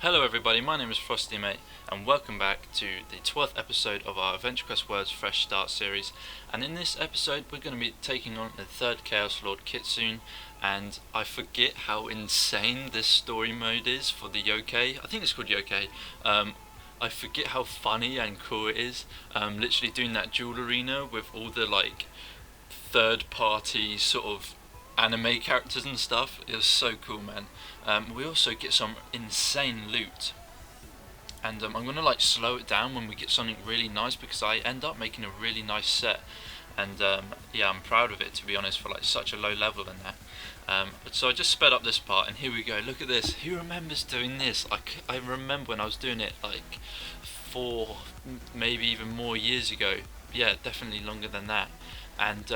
Hello everybody, my name is Frosty Mate and welcome back to the 12th episode of our Adventure Quest World's Fresh Start series. And in this episode we're going to be taking on the third Chaos Lord, Kitsune, and I forget how insane this story mode is for the yokai. I think it's called yokai. I forget how funny and cool it is, literally doing that duel arena with all the third party sort of anime characters and stuff. It was so cool, man. We also get some insane loot, and I'm gonna slow it down when we get something really nice, because I end up making a really nice set, and yeah, I'm proud of it, to be honest, for such a low level in that. So I just sped up this part, and here we go. Look at this. Who remembers doing this? I remember when I was doing it 4, maybe even more years ago. Yeah, definitely longer than that. And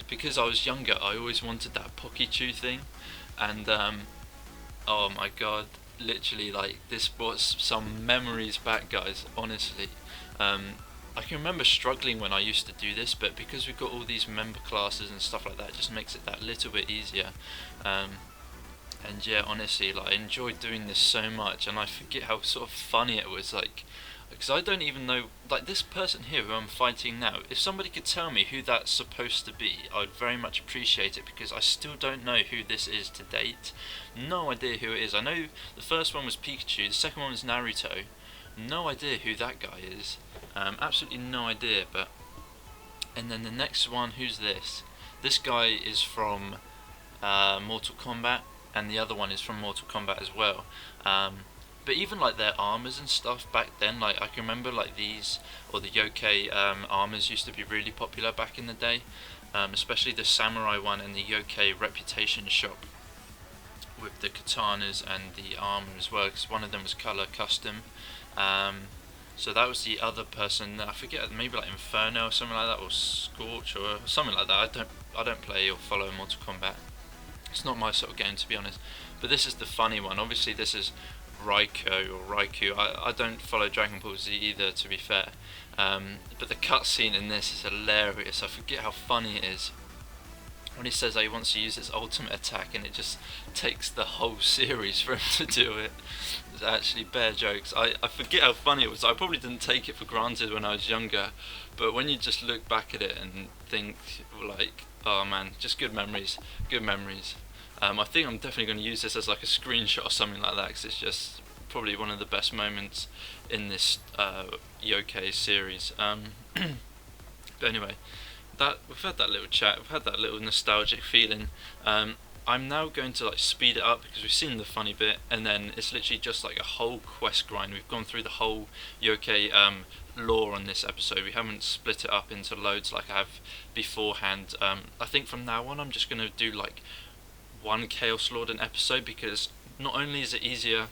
because I was younger, I always wanted that Pokichu thing, and oh my god, literally this brought some memories back, guys. Honestly, I can remember struggling when I used to do this, but because we've got all these member classes and stuff like that, it just makes it that little bit easier. And yeah, honestly, I enjoyed doing this so much, and I forget how sort of funny it was, because I don't even know, this person here who I'm fighting now, if somebody could tell me who that's supposed to be, I'd very much appreciate it, because I still don't know who this is to date. No idea who it is. I know the first one was Pikachu, the second one was Naruto. No idea who that guy is. Absolutely no idea. And then the next one, who's this? This guy is from Mortal Kombat, and the other one is from Mortal Kombat as well. But even their armors and stuff back then, I can remember these, or the yokai armors used to be really popular back in the day, especially the samurai one and the yokai reputation shop with the katanas and the armor as well, because one of them was color custom. So that was the other person. I forget, maybe Inferno or something like that, or Scorch or something like that. I don't play or follow Mortal Kombat. It's not my sort of game, to be honest. But this is the funny one. Obviously this is Raikou. I don't follow Dragon Ball Z either, to be fair. But the cutscene in this is hilarious. I forget how funny it is when he says that he wants to use his ultimate attack, and it just takes the whole series for him to do it. It's actually bare jokes. I forget how funny it was. I probably didn't take it for granted when I was younger, but when you just look back at it and think oh man, just good memories. I think I'm definitely going to use this as a screenshot or something like that, because it's just probably one of the best moments in this yokai series. But anyway, we've had that little chat, we've had that little nostalgic feeling. I'm now going to speed it up, because we've seen the funny bit, and then it's literally just a whole quest grind. We've gone through the whole yokai lore on this episode. We haven't split it up into loads like I have beforehand. I think from now on I'm just going to do one Chaos Lord an episode, because not only is it easier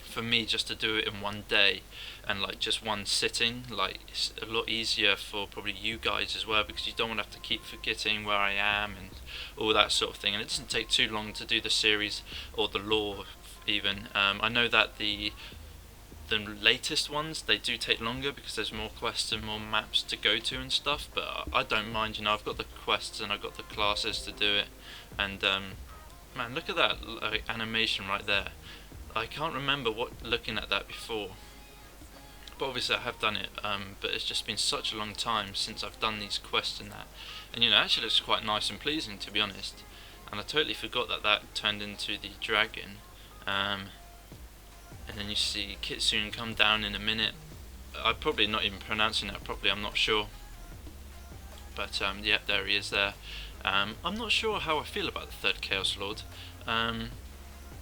for me just to do it in one day and just one sitting, it's a lot easier for probably you guys as well, because you don't want to have to keep forgetting where I am and all that sort of thing. And it doesn't take too long to do the series or the lore even. I know that the latest ones, they do take longer because there's more quests and more maps to go to and stuff, but I don't mind. I've got the quests and I've got the classes to do it. And man, look at that animation right there. I can't remember looking at that before, but obviously I have done it, but it's just been such a long time since I've done these quests and that, and it actually looks quite nice and pleasing, to be honest. And I totally forgot that turned into the dragon. And then you see Kitsune come down in a minute. I'm probably not even pronouncing that properly, I'm not sure, but yeah, there he is there. I'm not sure how I feel about the third Chaos Lord.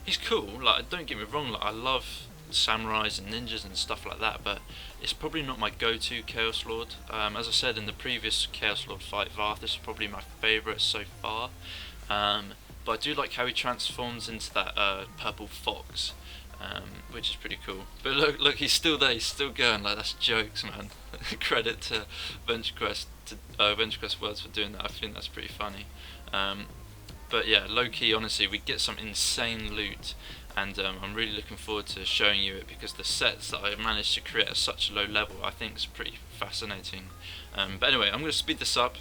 He's cool, don't get me wrong, I love samurais and ninjas and stuff like that, but it's probably not my go-to Chaos Lord. As I said in the previous Chaos Lord fight, Varth is probably my favourite so far. But I do like how he transforms into that purple fox, which is pretty cool. But look, he's still there, he's still going. That's jokes, man. Credit to Adventure Quest Worlds for doing that. I think that's pretty funny. But yeah, low key, honestly, we get some insane loot, and I'm really looking forward to showing you it, because the sets that I managed to create at such a low level, I think is pretty fascinating. But anyway, I'm going to speed this up,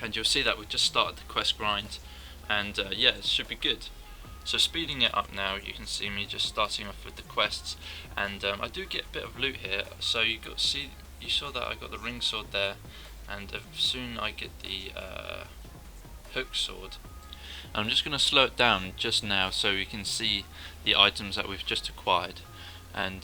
and you'll see that we've just started the quest grind, and yeah, it should be good. So speeding it up now, you can see me just starting off with the quests, and I do get a bit of loot here. So you saw that I got the ring sword there, and soon I get the hook sword. I'm just going to slow it down just now so we can see the items that we've just acquired, and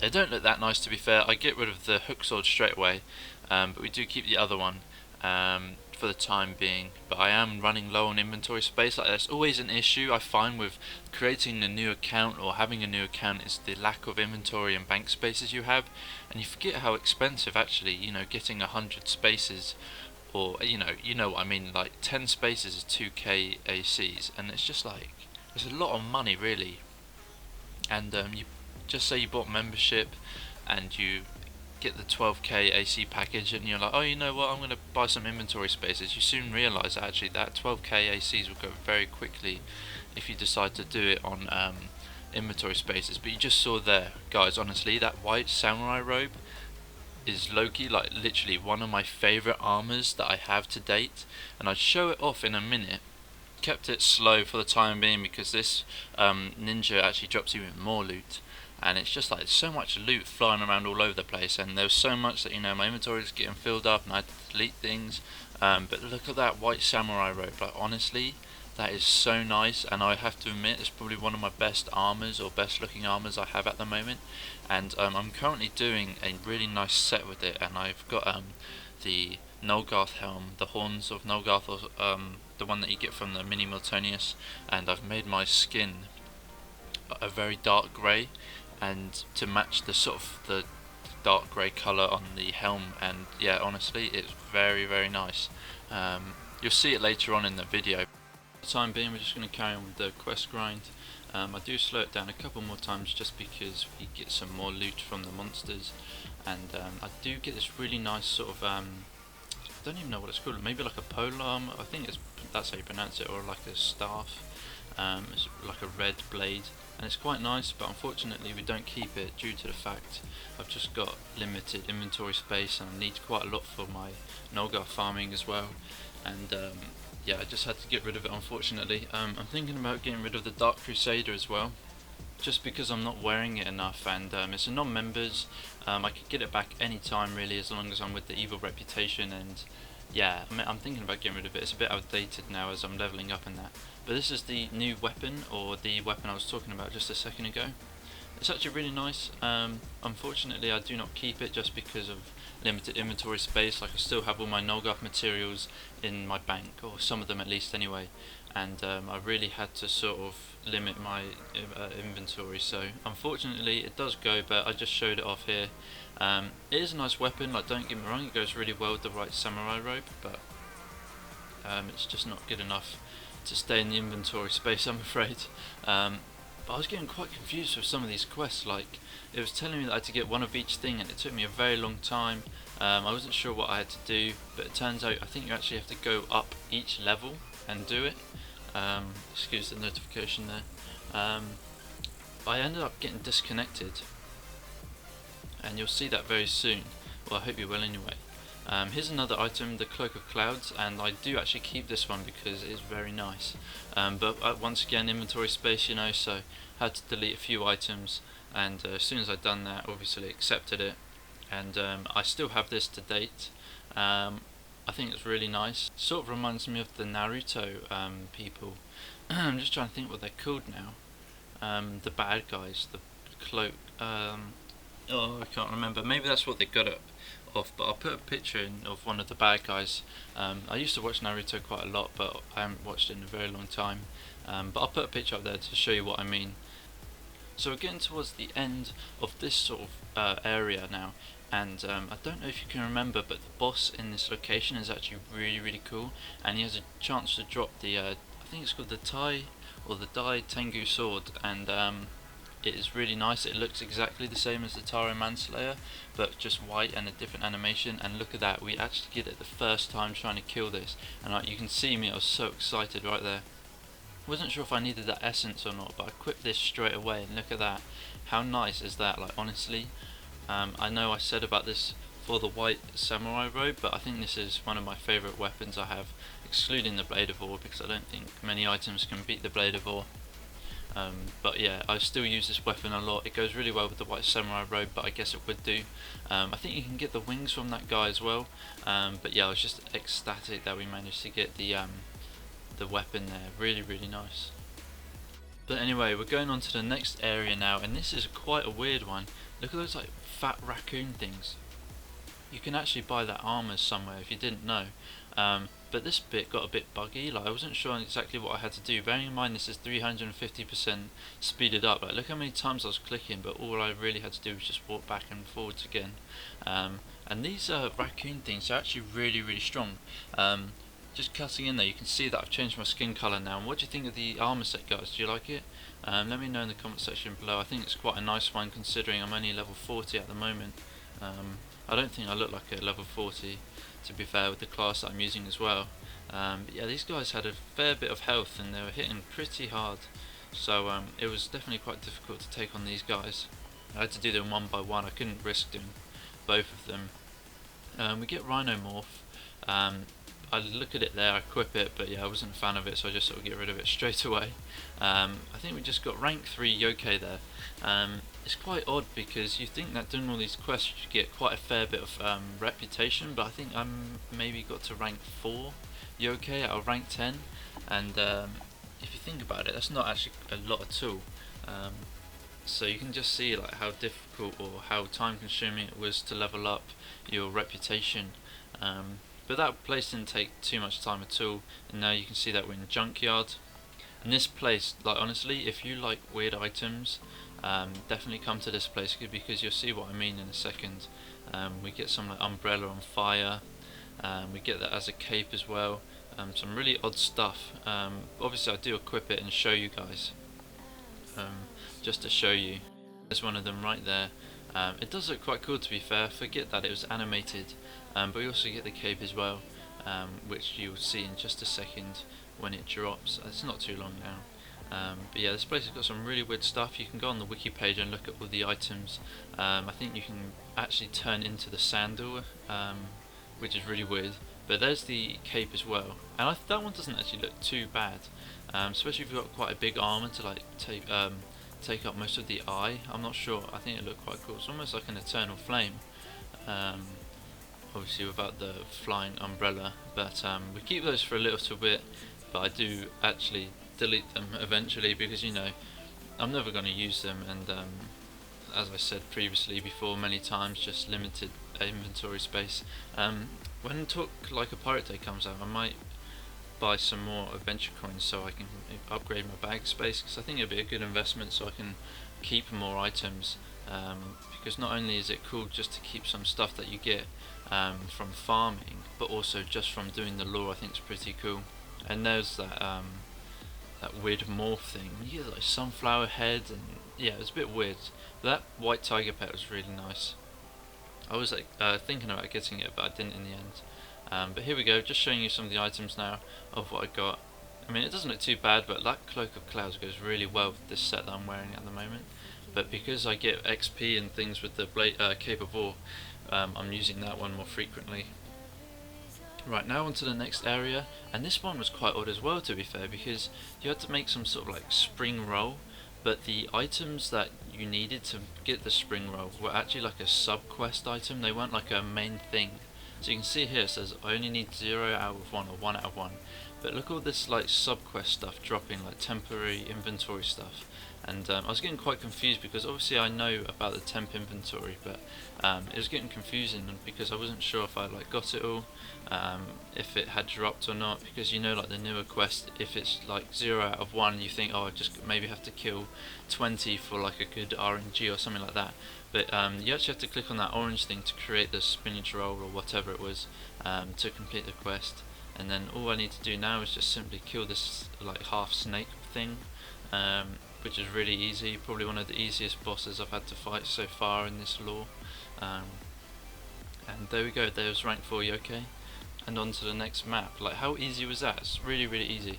they don't look that nice, to be fair. I get rid of the hook sword straight away, but we do keep the other one for the time being. But I am running low on inventory space. Like, that's always an issue I find with creating a new account or having a new account, is the lack of inventory and bank spaces you have, and you forget how expensive actually, getting 100 spaces, or you know what I mean, like 10 spaces is 2k ACs, and it's just like, it's a lot of money really. And you just say you bought membership and you get the 12k AC package, and you're like, oh, you know what, I'm going to buy some inventory spaces. You soon realise that actually that 12k ACs will go very quickly if you decide to do it on inventory spaces. But you just saw there, guys, honestly, that white samurai robe is low-key, like literally one of my favourite armours that I have to date, and I'll show it off in a minute. Kept it slow for the time being because this ninja actually drops even more loot, and it's just like so much loot flying around all over the place, and there was so much that my inventory was getting filled up and I had to delete things. But look at that white samurai robe, like honestly, that is so nice, and I have to admit it's probably one of my best armors, or best looking armors I have at the moment. And I'm currently doing a really nice set with it, and I've got the Nolgarth helm, the horns of Nolgarth, or the one that you get from the mini Miltonius, and I've made my skin a very dark grey, and to match the sort of the dark grey colour on the helm. And yeah, honestly, it's very, very nice. You'll see it later on in the video. For the time being, we're just going to carry on with the quest grind. I do slow it down a couple more times just because we get some more loot from the monsters, and I do get this really nice sort of I don't even know what it's called, maybe like a polearm, I think that's how you pronounce it, or like a staff. It's like a red blade, and it's quite nice, but unfortunately we don't keep it due to the fact I've just got limited inventory space, and I need quite a lot for my Nolgarth farming as well. And yeah, I just had to get rid of it, unfortunately. I'm thinking about getting rid of the Dark Crusader as well, just because I'm not wearing it enough, and it's a non-members. I could get it back any time really, as long as I'm with the evil reputation. And yeah, I'm thinking about getting rid of it. It's a bit outdated now as I'm leveling up in that. But this is the new weapon, or the weapon I was talking about just a second ago. It's actually really nice. Unfortunately I do not keep it just because of limited inventory space. Like, I still have all my Nolgarth materials in my bank, or some of them at least anyway, and I really had to sort of limit my inventory, so unfortunately it does go, but I just showed it off here. It is a nice weapon, like, don't get me wrong, it goes really well with the right samurai robe, but it's just not good enough to stay in the inventory space, I'm afraid. But I was getting quite confused with some of these quests. Like, it was telling me that I had to get one of each thing, and it took me a very long time. I wasn't sure what I had to do, but it turns out I think you actually have to go up each level and do it. Excuse the notification there. I ended up getting disconnected, and you'll see that very soon. Well, I hope you will anyway. Here's another item, the Cloak of Clouds, and I do actually keep this one because it is very nice. But once again, inventory space, so I had to delete a few items, and as soon as I'd done that, obviously accepted it, and I still have this to date. I think it's really nice. Sort of reminds me of the Naruto people. I'm just trying to think what they're called now. The bad guys, the cloak. Oh, I can't remember. Maybe that's what they got it off. But I'll put a picture in of one of the bad guys. I used to watch Naruto quite a lot, but I haven't watched it in a very long time. But I'll put a picture up there to show you what I mean. So we're getting towards the end of this sort of area now, and I don't know if you can remember, but the boss in this location is actually really, really cool, and he has a chance to drop the I think it's called the Tai or the Dai Tengu sword, and it is really nice. It looks exactly the same as the Taro Manslayer, but just white and a different animation. And look at that, we actually get it the first time trying to kill this, and you can see me, I was so excited right there. Wasn't sure if I needed that essence or not, but I equipped this straight away, and look at that. How nice is that? Like, honestly, I know I said about this for the white samurai robe, but I think this is one of my favourite weapons I have, excluding the Blade of Ore, because I don't think many items can beat the Blade of Ore. But yeah, I still use this weapon a lot. It goes really well with the white samurai robe, but I guess it would do. I think you can get the wings from that guy as well. But yeah, I was just ecstatic that we managed to get the weapon there. Really, really nice. But anyway, we're going on to the next area now, and this is quite a weird one. Look at those like fat raccoon things. You can actually buy that armor somewhere if you didn't know. But this bit got a bit buggy. Like I wasn't sure exactly what I had to do. Bearing in mind this is 350% speeded up. Like look how many times I was clicking, but all I really had to do was just walk back and forwards again. And these raccoon things are actually really, really strong. Just cutting in there, you can see that I've changed my skin colour now. And what do you think of the armour set, guys? Do you like it? Let me know in the comment section below. I think it's quite a nice one considering I'm only level 40 at the moment. I don't think I look like a level 40, to be fair, with the class that I'm using as well. But yeah, these guys had a fair bit of health and they were hitting pretty hard. So it was definitely quite difficult to take on these guys. I had to do them one by one. I couldn't risk doing both of them. We get Rhinomorph. I look at it there, I equip it, but yeah, I wasn't a fan of it, so I just sort of get rid of it straight away. I think we just got rank 3 yokai there. It's quite odd because you think that doing all these quests you get quite a fair bit of reputation, but I think I maybe got to rank 4 yokai out of rank 10, and if you think about it, that's not actually a lot at all. So you can just see like how difficult or how time consuming it was to level up your reputation. But that place didn't take too much time at all, and now you can see that we're in the junkyard. And this place, like honestly, if you like weird items, definitely come to this place because you'll see what I mean in a second. We get some like umbrella on fire, we get that as a cape as well, some really odd stuff. Obviously I do equip it and show you guys, just to show you. There's one of them right there. It does look quite cool, to be fair. Forget that it was animated, but we also get the cape as well, which you'll see in just a second when it drops. It's not too long now. But yeah, this place has got some really weird stuff. You can go on the wiki page and look at all the items. I think you can actually turn into the sandal, which is really weird. But there's the cape as well, and that one doesn't actually look too bad, especially if you've got quite a big armor to like take up most of the eye. I'm not sure, I think it looked quite cool. It's almost like an eternal flame, obviously without the flying umbrella, but we keep those for a little bit, but I do actually delete them eventually because, you know, I'm never going to use them, and as I said previously before many times, just limited inventory space. When Talk Like a Pirate Day comes out, I might buy some more adventure coins so I can upgrade my bag space, because I think it'd be a good investment so I can keep more items, because not only is it cool just to keep some stuff that you get from farming, but also just from doing the lore. I think it's pretty cool. And there's that that weird morph thing. You get like sunflower head, and yeah, it was a bit weird. But that white tiger pet was really nice. I was like thinking about getting it, but I didn't in the end. But here we go, just showing you some of the items now of what I got. I mean, it doesn't look too bad, but that Cloak of Clouds goes really well with this set that I'm wearing at the moment. But because I get XP and things with the Cape of Ore, I'm using that one more frequently. Right, now onto the next area, and this one was quite odd as well, to be fair, because you had to make some sort of like spring roll, but the items that you needed to get the spring roll were actually like a sub-quest item. They weren't like a main thing. So you can see here it says I only need 0 out of 1 or 1 out of 1. But look at all this like sub-quest stuff dropping, like temporary inventory stuff. And I was getting quite confused because obviously I know about the temp inventory, but it was getting confusing because I wasn't sure if I like got it all, if it had dropped or not, because you know, like the newer quest, if it's like 0 out of 1, you think, oh, I just maybe have to kill 20 for like a good RNG or something like that. But you actually have to click on that orange thing to create the spinach roll or whatever it was, to complete the quest. And then all I need to do now is just simply kill this like half snake thing, which is really easy, probably one of the easiest bosses I've had to fight so far in this lore. And there we go, there's rank 4 yokai. And on to the next map. Like, how easy was that? It's really, really easy.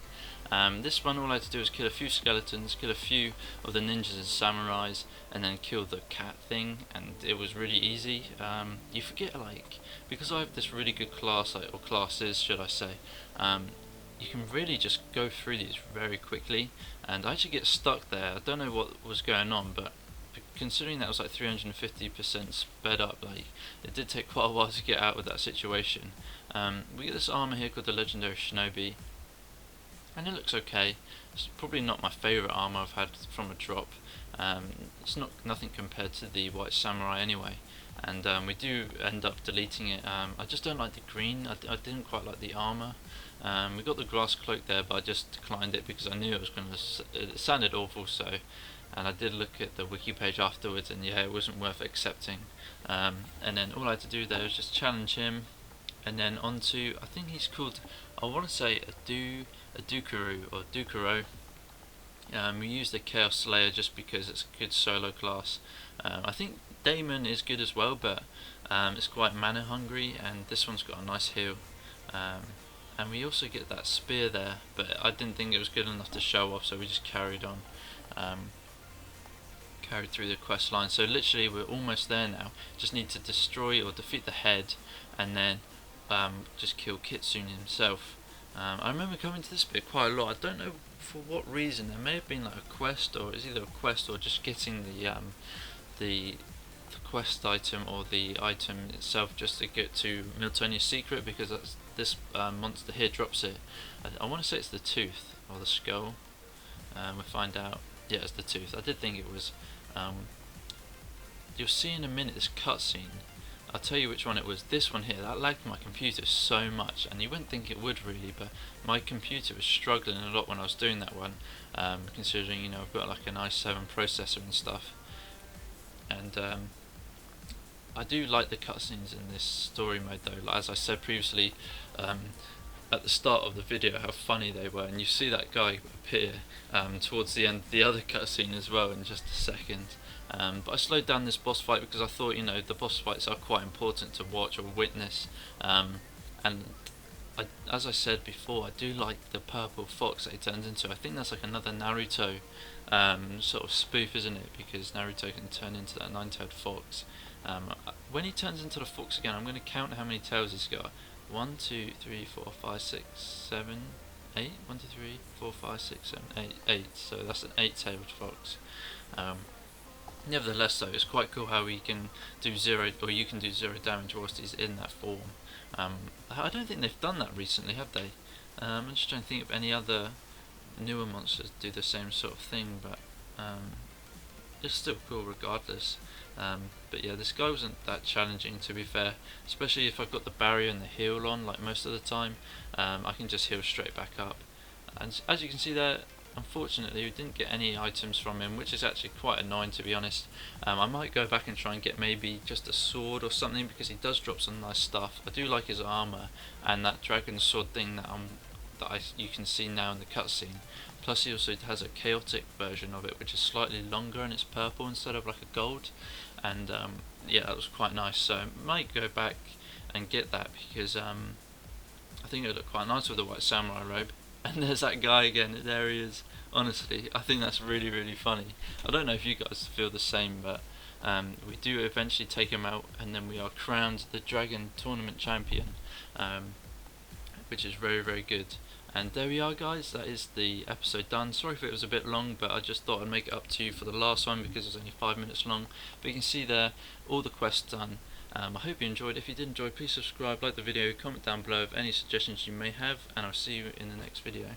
This one, all I had to do was kill a few skeletons, kill a few of the ninjas and samurais, and then kill the cat thing, and it was really easy. You forget, like, because I have this really good class, or classes should I say, you can really just go through these very quickly, and I actually get stuck there. I don't know what was going on, but considering that was like 350% sped up, like it did take quite a while to get out of that situation. We get this armor here called the Legendary Shinobi, and it looks okay. It's probably not my favourite armor I've had from a drop. It's nothing compared to the White Samurai anyway, and we do end up deleting it. I just don't like the green. I didn't quite like the armor. We got the grass cloak there, but I just declined it because I knew it was going to. It sounded awful, so. And I did look at the wiki page afterwards, and yeah, it wasn't worth accepting. And then all I had to do there was just challenge him, and then onto, I think he's called, I want to say a Dukuru or Dukuro. We used the Chaos Slayer just because it's a good solo class. I think Daemon is good as well, but it's quite mana hungry, and this one's got a nice heal. And we also get that spear there, but I didn't think it was good enough to show off, so we just carried on. Carried through the quest line, so literally we're almost there now. Just need to destroy or defeat the head, and then just kill Kitsune himself. I remember coming to this bit quite a lot. I don't know for what reason. There may have been like a quest, or it's either a quest or just getting the quest item or the item itself just to get to Miltonia's secret, because that's this monster here drops it. I want to say it's the tooth or the skull. We'll find out. Yeah, it's the tooth. I did think it was. You'll see in a minute this cutscene. I'll tell you which one it was. This one here, that lagged my computer so much, and you wouldn't think it would really, but my computer was struggling a lot when I was doing that one, considering, you know, I've got like an i7 processor and stuff. And I do like the cutscenes in this story mode though. Like, as I said previously, at the start of the video, how funny they were, and you see that guy appear towards the end of the other cutscene as well in just a second. But I slowed down this boss fight because I thought, you know, the boss fights are quite important to watch or witness, and as I said before, I do like the purple fox that he turns into. I think that's like another Naruto sort of spoof, isn't it? Because Naruto can turn into that nine-tailed fox. When he turns into the fox again, I'm going to count how many tails he's got. 1, 2, 3, 4, 5, 6, 7, 8. 1, 2, 3, 4, 5, 6, 7, 8. 8. So that's an 8-tailed fox. Nevertheless, though, it's quite cool how he can do zero, or you can do 0 damage whilst he's in that form. I don't think they've done that recently, have they? I'm just trying to think of any other newer monsters do the same sort of thing, but it's still cool regardless. But yeah, this guy wasn't that challenging, to be fair, especially if I've got the barrier and the heal on, like most of the time. I can just heal straight back up, and as you can see there, unfortunately we didn't get any items from him, which is actually quite annoying, to be honest. I might go back and try and get maybe just a sword or something, because he does drop some nice stuff. I do like his armor and that dragon sword thing that you can see now in the cutscene. Plus he also has a chaotic version of it, which is slightly longer and it's purple instead of like a gold. And yeah, that was quite nice. So I might go back and get that, because I think it would look quite nice with the white samurai robe. And there's that guy again, there he is. Honestly, I think that's really, really funny. I don't know if you guys feel the same, but we do eventually take him out, and then we are crowned the Dragon Tournament Champion, which is very, very good. And there we are, guys, that is the episode done. Sorry if it was a bit long, but I just thought I'd make it up to you for the last one because it was only 5 minutes long. But you can see there, all the quests done. I hope you enjoyed. If you did enjoy, please subscribe, like the video, comment down below of any suggestions you may have, and I'll see you in the next video.